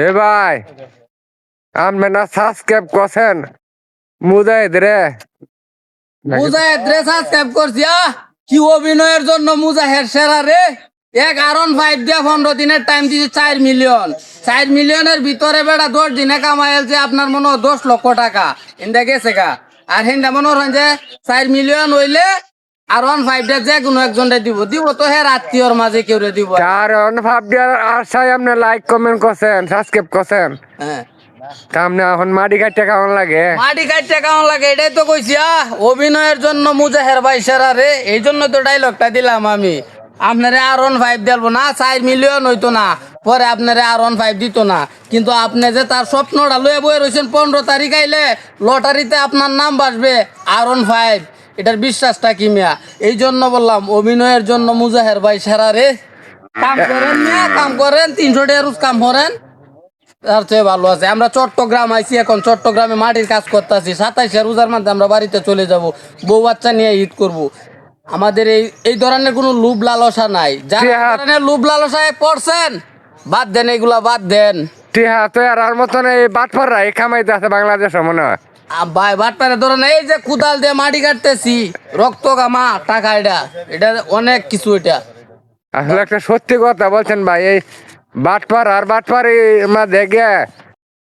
এ ভাই আপনি না সাবস্ক্রাইব করছেন মুজাহিদ রে সাবস্ক্রাইব করছি কি অভিনয়ের জন্য মুজাহিদ সেরা রে। এক R15 দিয়ে 15 দিনের টাইম দিয়েছে 4 মিলিয়ন। 4 মিলিয়নের ভিতরে বেড়া 10 দিনে কামাইছে আপনার মনে হয় 10 লক্ষ টাকা ইন্দা গেছে গা। আর হিন্দা মনে হয় যে 4 মিলিয়ন হইলে R15 যে কোনো একজনটা দিব তো হ্যাঁ আত্মীয়র মাঝে কেউ দিব। R15 দিয়ে আশায় আপনি লাইক কমেন্ট করছেন সাবস্ক্রাইব করছেন। হ্যাঁ সামনে এখন মাটি কাটতে কেমন লাগে? মাটি কাটতে কেমন লাগে এটাই তো কইছি অভিনয়ের জন্য মুজাহের ভাই সেরা রে, এই জন্য তো ডাইলগটা দিলাম আমি। আপনারে R15 দেব না, 4 মিলিয়ন হইতো না, পরে আপনারে R15 দিত না, কিন্তু আপনি যে তার স্বপ্নটা লয়ে বয়ে রয়েছেন 15 তারিখ আইলে লটারিতে আপনার নাম বাসবে R15, এটার বিশ্বাসটা কি মিয়া? এই জন্য বললাম অভিনয়ের জন্য মুজাহের ভাই সেরা রে। কাম করেন মিয়া, কাম করেন, 300 টাকা রোজ কাম করেন, তার চেয়ে ভালো আছে। আমরা চট্টগ্রাম আইছি, এখন চট্টগ্রামে মাটির কাজ করতেছি। 27 রোজার মধ্যে আমরা বাড়িতে চলে যাব, বউ বাচ্চা নিয়ে ঈদ করব। আমাদের এই ধরনের কোনো লোভ লালসা নাই। যারা ধরনের লোভ লালসায় পড়ছেন বাদ দেন, এগুলা বাদ দেন। টিহা তো আর মতন এই বাটপাররা এই কামাইতে আছে বাংলাদেশে মনে হয়। ভাই বাটপারে ধরেন এই যে কুদাল দিয়ে মাটি কাটতেছি, রক্ত গামা টাকা, এটা অনেক কিছু। এটা আসলে একটা সত্যি কথা বলছেন ভাই, এই বাটপার আর বাটপারি দেখে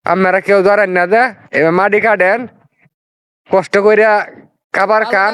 আপনারা কেউ ধরেন না যে এবার মাটি কাটেন কষ্ট করিয়া কাবার কান।